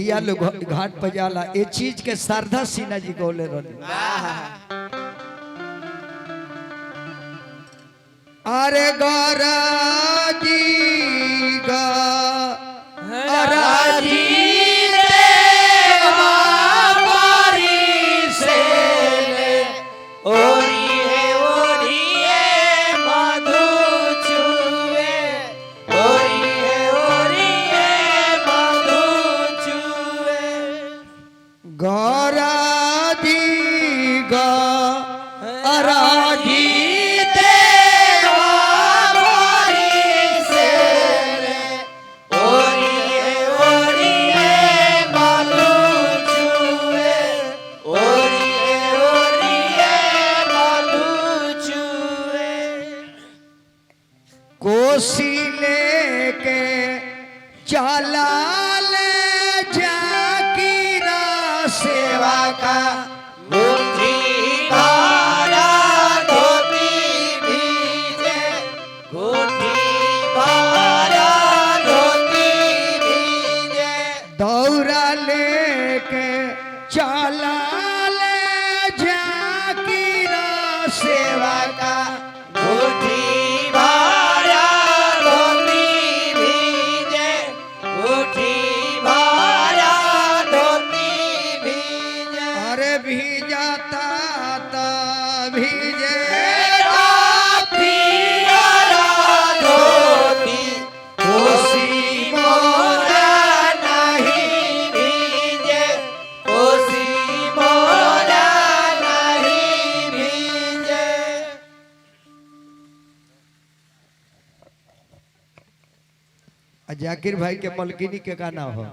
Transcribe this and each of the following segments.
बुढ़िया लोग घाट पर जाला ये चीज के शारदा सिन्हा जी गौले रहे। अरे गौरा जी गौराजी कोसी लेके चला ले जाकीरा सेवा का गुठी भारा धोती भीजे, गुठी भारा धोती भीजे। दौरा लेके चला ले जाकीरा सेवा का गुठी भीजाता ता भीजे धोती कोसी मोरा नहीं भीजे, कोसी मोरा नहीं भीजे। जाकिर भाई के मलकिनी के गाना हो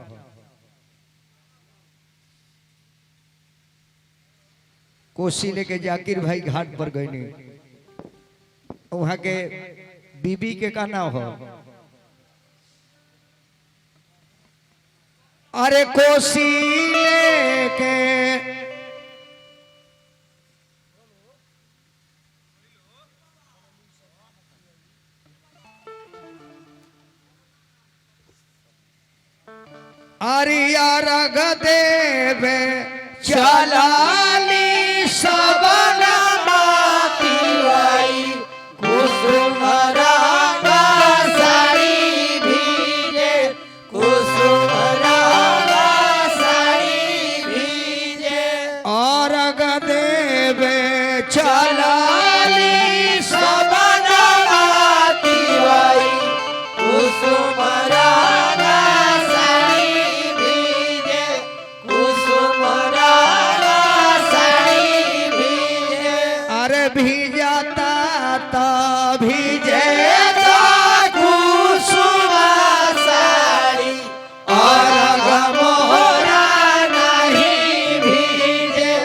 कोसी लेके जाकिर भाई घाट पर गए वहां के बीबी के कहना हो अरे कोसी लेके आरिया रग देवे चलाली सबन माती आई कुसुमरा साड़ी भीजे, कुसुमरा साड़ी भीजे। और देवे चलाली सबन माती आई कुसुमरा साड़ी भीजे, कुसुमरा अरे भीजाता ता भीजे कुसुम साड़ी और गमोरा नहीं भीजे,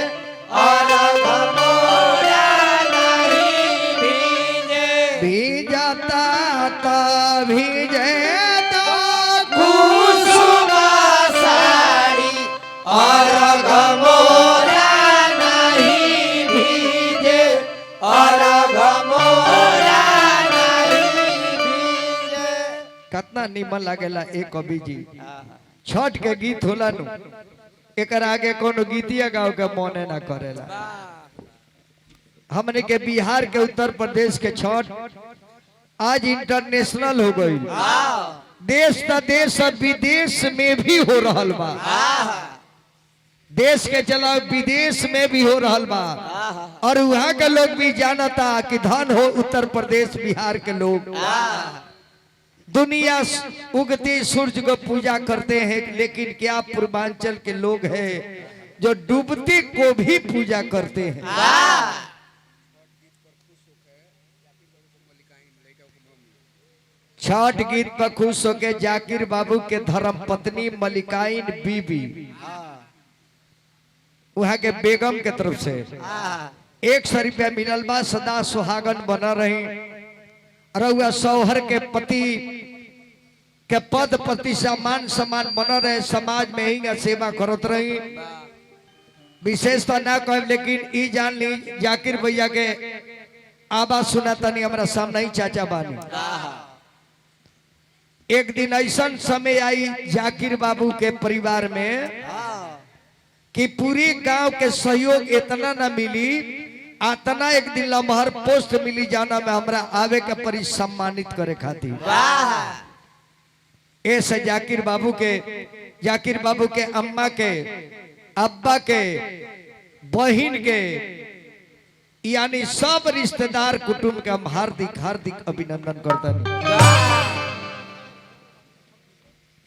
और गमोरा नहीं भीजे। भीजाता ता भीजे कुसुम साड़ी और गमोरा नहीं भीजे, और गमोरा नहीं भीजे। कितना निमन लागेला एक कवि जी छठ के गीत होला नु एकर आगे कोनो गीतिया गाओ के मने ना करेला। हमने के बिहार के उत्तर प्रदेश के छठ आज इंटरनेशनल हो गई। देश त देश और विदेश में भी हो रहल बा। देश के चलाओ विदेश में भी हो रहल बा और वहाँ के लोग भी जानता कि धन हो उत्तर प्रदेश बिहार के लोग दुनिया उगते सूरज को पूजा करते हैं, लेकिन क्या पूर्वांचल के लोग हैं जो डूबते को भी पूजा करते हैं। छठ गीत पर खुश होके जाकिर बाबू के धर्म पत्नी मलिकाइन बीबी वहाँ के बेगम के तरफ से 100 रुपया मिलल बा। सदा सुहागन बना रही रउआ सौहर के पति के पद पति सम्मान समान बना रहे, समाज में ही सेवा करत रही। विशेष तो ना कह लेकिन ई जान ली जाकिर भैया के आवाज सुना तनी हमारा सामने ही चाचा बानी एक दिन ऐसा समय आई जाकिर बाबू के परिवार में कि पूरी गांव के सहयोग इतना न मिली, आतना एक दिन लम्हर पोस्ट मिली जाना में हमरा आवे के परी सम्मानित करे खातिर। ऐसे जाकिर बाबू के अम्मा के अब्बा के बहिन के यानी सब रिश्तेदार कुटुंब के हम हार्दिक हार्दिक अभिनंदन करते हैं।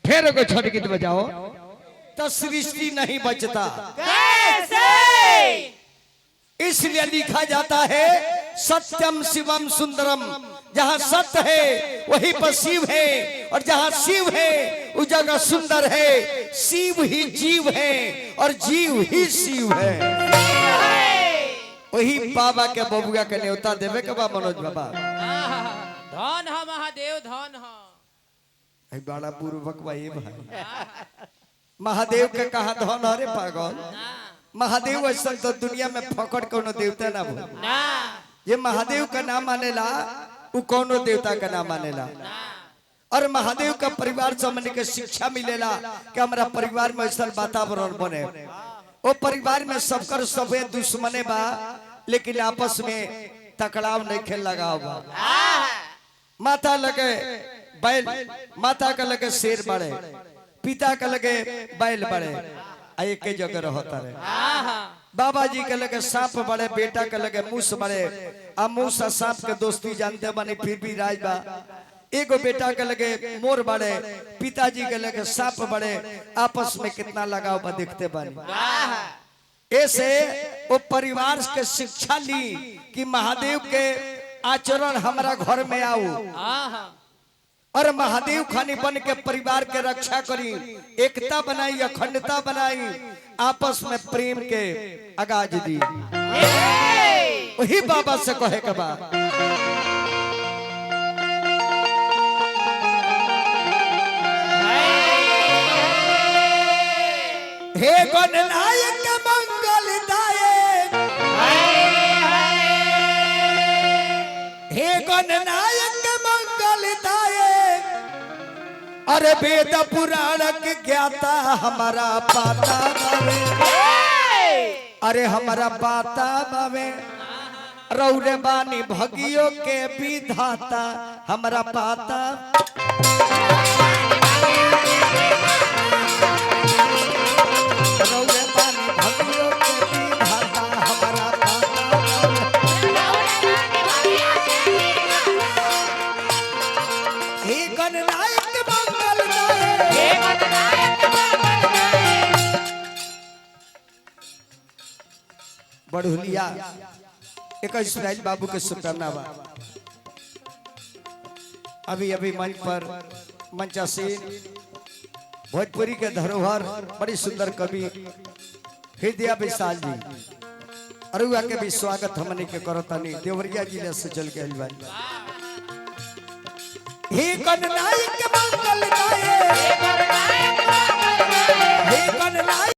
फिर एगो छठ गीत बजाओ। तो सृष्टि नहीं बचता कैसे? इसलिए लिखा जाता है सत्यम शिवम सुंदरम। जहाँ सत्य है वहीं पर शिव है, और जहाँ शिव है उस जगह सुंदर है। शिव ही जीव है और जीव ही शिव है। वही बाबा के बबुआ के न्योता देवे के बा मनोज बाबा। धन ह महादेव धन ह। बड़ा पूर्वक भाई भाई महादेव के कहा धन हरे पागल। महादेव ऐसा तो दुनिया में फकड़ कोनो देवता ना भूल। ये महादेव का नाम मानेला वो कोनो देवता का नाम मानेला। और महादेव का परिवार समझने के शिक्षा मिलेला कि हमारा परिवार में ऐसा वातावरण बने। वो परिवार में सबकर सबे दुश्मने बा, लेकिन आपस में तकड़ाव नहीं खेल लगा बा। माता लगे बैल, माता का लगे शेर बड़े, पिता का लगे बैल बड़े, एक के जगह रहता रहे। बाबा जी के लगे सांप बड़े, बेटा के लगे मूस बड़े। अब मूस और सांप के दोस्ती जानते बने फिर भी राज बा। एगो बेटा के लगे मोर बड़े, पिताजी के लगे सांप बड़े, आपस में कितना लगाव बा देखते बने। ऐसे वो परिवार के शिक्षा ली कि महादेव के आचरण हमारा घर में आओ, और महादेव खानी बन के परिवार के रक्षा करी, एकता बनाई, अखंडता बनाई, आपस में प्रेम के आगाज दी। वही बाबा से कहे के बा। हे गणनायक मंगलदायक, हे गणनायक मंगलदायक, अरे वेद पुराण के ज्ञाता हमारा पाता बावे, अरे हमारा पाता बावे। रौरे बानी भगियों के विधाता हमारा पाता। रौरे बानी भगियों के विधाता हमारा पाता। हे गणनायक बढ़ुलिया एक इस्राइल बाबू के शुक्राना बा। अभी अभी मंच पर मंचासीन भोजपुरी के धरोहर बड़ी सुंदर कवि हृदय विशाल जी अरुआ के भी स्वागत हमने के करतानी देवरिया जिले से चल के अलवाई। हे गणनायक मंगलदायक, हे गणनायक